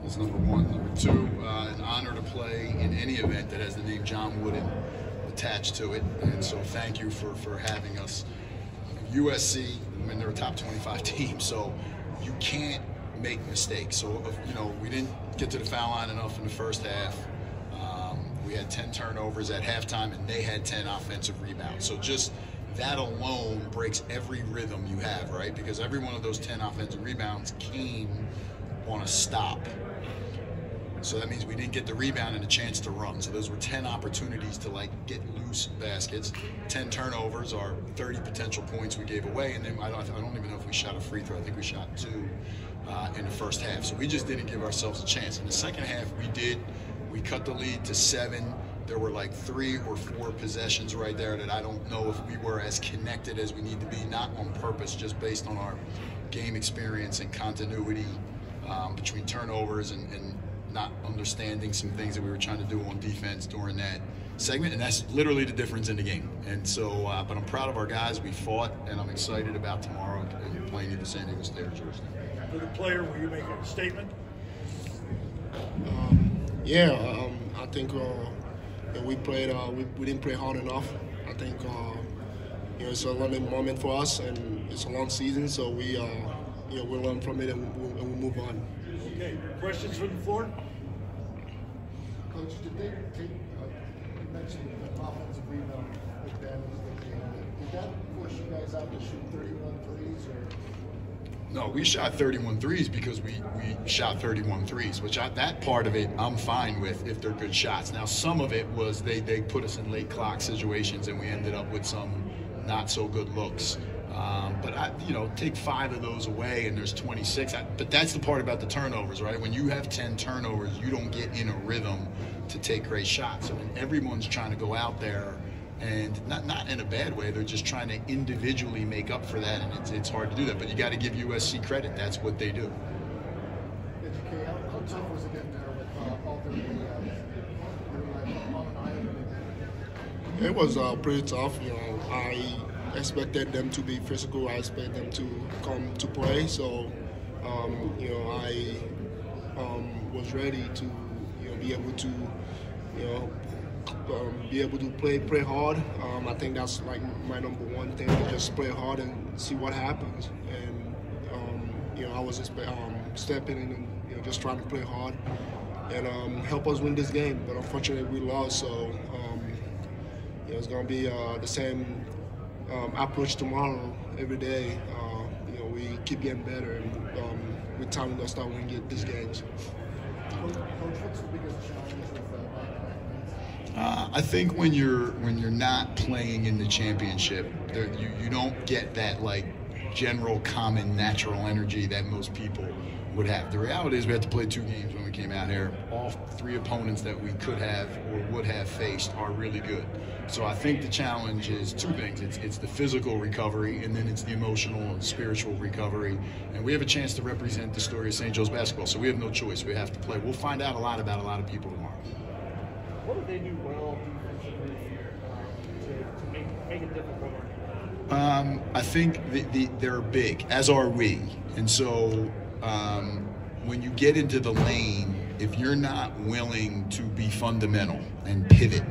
That's number one. Number two, an honor to play in any event that has the name John Wooden attached to it. And so thank you for having us. USC, I mean, they're a top 25 team, so you can't make mistakes. So, you know, we didn't get to the foul line enough in the first half. We had 10 turnovers at halftime, and they had 10 offensive rebounds. So just that alone breaks every rhythm you have, right? Because every one of those 10 offensive rebounds came on a stop. So that means we didn't get the rebound and a chance to run. So those were 10 opportunities to like get loose baskets. 10 turnovers are 30 potential points we gave away. And then I don't even know if we shot a free throw. I think we shot 2 in the first half. So we just didn't give ourselves a chance. In the second half, we did. We cut the lead to 7. There were like 3 or 4 possessions right there that I don't know if we were as connected as we need to be, not on purpose, just based on our game experience and continuity between turnovers and not understanding some things that we were trying to do on defense during that segment, and that's literally the difference in the game. And so, but I'm proud of our guys. We fought, and I'm excited about tomorrow and playing in the San Diego State jersey. For the player, will you make a statement? I think we played. We didn't play hard enough. I think it's a learning moment for us, and it's a long season, so we we'll learn from it and we'll move on. Okay, questions from the floor? Coach, did they take, you mentioned the offensive rebound with Ben in the game. Did that push you guys out to shoot 31 threes? No, we shot 31 threes because we shot 31 threes, which that part of it I'm fine with if they're good shots. Now, some of it was they put us in late clock situations and we ended up with some not so good looks. But take 5 of those away and there's 26. But that's the part about the turnovers, right? When you have 10 turnovers, you don't get in a rhythm to take great shots. I mean, everyone's trying to go out there, and not in a bad way. They're just trying to individually make up for that, and it's hard to do that. But you got to give USC credit. That's what they do. Ejike, how tough was it getting there with all the on an island? It was pretty tough. I expected them to be physical. I expected them to come to play. So, I was ready to, be able to, be able to play hard. I think that's like my number one thing, to just play hard and see what happens. And I was stepping in and just trying to play hard and help us win this game. But unfortunately, we lost. So it's going to be the same approach tomorrow. Every day, we keep getting better, and with time we're gonna start winning these games. Coach, what's the biggest challenge with I think when you're not playing in the championship, you don't get that like general common natural energy that most people would have. The reality is we had to play 2 games when we came out here. All 3 opponents that we could have or would have faced are really good. So I think the challenge is 2 things. It's the physical recovery, and then it's the emotional and spiritual recovery. And we have a chance to represent the story of St. Joe's basketball, so we have no choice. We have to play. We'll find out a lot about a lot of people tomorrow. What do they do well defensively to make it difficult? I think they're big, as are we. And so when you get into the lane, if you're not willing to be fundamental and pivot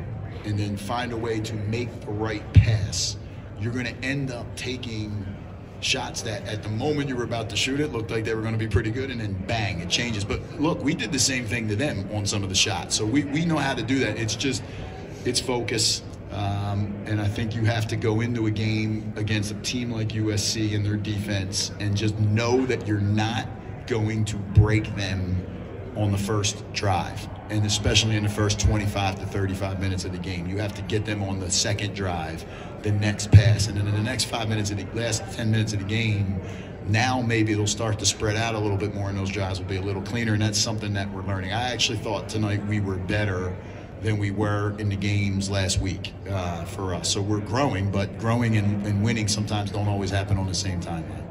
and then find a way to make the right pass, you're going to end up taking shots that at the moment you were about to shoot it looked like they were going to be pretty good, and then bang, it changes. But look, we did the same thing to them on some of the shots, so we know how to do that. It's focus, and I think you have to go into a game against a team like USC and their defense and just know that you're not going to break them on the first drive, and especially in the first 25 to 35 minutes of the game. You have to get them on the second drive, the next pass, and then in the next 5 minutes of the last 10 minutes of the game, now maybe they'll start to spread out a little bit more and those drives will be a little cleaner, and that's something that we're learning. I actually thought tonight we were better than we were in the games last week for us. So we're growing, but growing and winning sometimes don't always happen on the same timeline.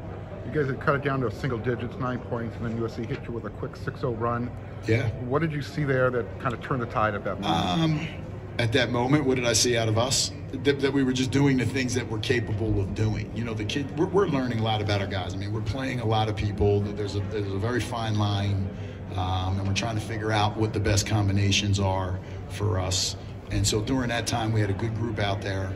You guys had cut it down to single digits, 9 points, and then USC hit you with a quick 6-0 run. Yeah. What did you see there that kind of turned the tide at that moment? At that moment, what did I see out of us? That we were just doing the things that we're capable of doing. The kid, we're learning a lot about our guys. I mean, we're playing a lot of people. There's a very fine line and we're trying to figure out what the best combinations are for us. And so during that time, we had a good group out there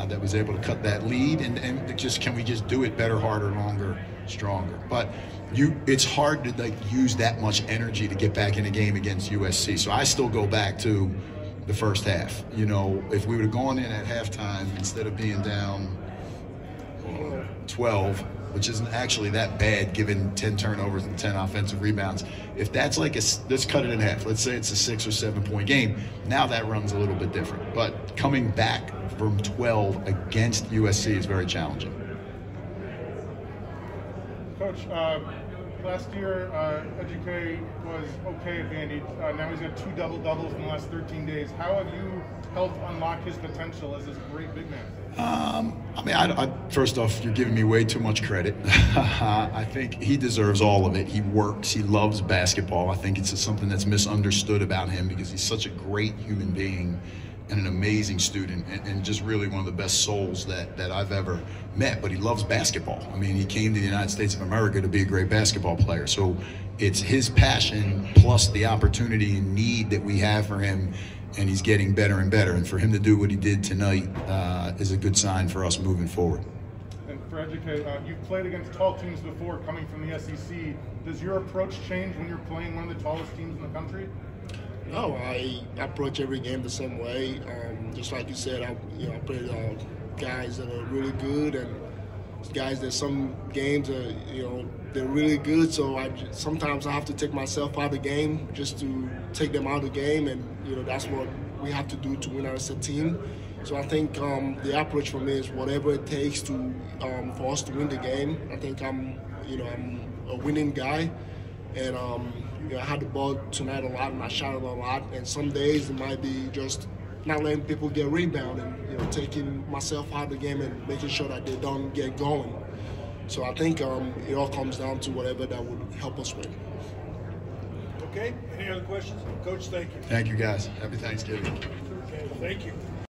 that was able to cut that lead, and just can we just do it better, harder, longer, stronger. But it's hard to like use that much energy to get back in a game against USC. So I still go back to the first half. You know, if we would have gone in at halftime instead of being down 12, which isn't actually that bad given 10 turnovers and 10 offensive rebounds. If that's like let's cut it in half. Let's say it's a 6 or 7 point game. Now that runs a little bit different. But coming back from 12 against USC is very challenging. Coach, last year Ejike was okay at Vandy. Now he's got 2 double-doubles in the last 13 days. How have you helped unlock his potential as this great big man? I mean, first off, you're giving me way too much credit. I think he deserves all of it. He works. He loves basketball. I think it's something that's misunderstood about him because he's such a great human being and an amazing student and just really one of the best souls that I've ever met. But he loves basketball. I mean, he came to the United States of America to be a great basketball player. So it's his passion plus the opportunity and need that we have for him, and he's getting better and better. And for him to do what he did tonight is a good sign for us moving forward. And for Ejike, you've played against tall teams before coming from the SEC. Does your approach change when you're playing one of the tallest teams in the country? No, I approach every game the same way. Just like you said, I play guys that are really good and guys that some games are, they're really good. So sometimes I have to take myself out of the game just to take them out of the game, and that's what we have to do to win as a team. So I think the approach for me is whatever it takes to for us to win the game. I think I'm a winning guy, and I had the ball tonight a lot, and I shot it a lot. And some days it might be just not letting people get rebound and taking myself out of the game and making sure that they don't get going. So I think it all comes down to whatever that would help us win. Okay, any other questions? Coach, thank you. Thank you, guys. Happy Thanksgiving. Okay, thank you.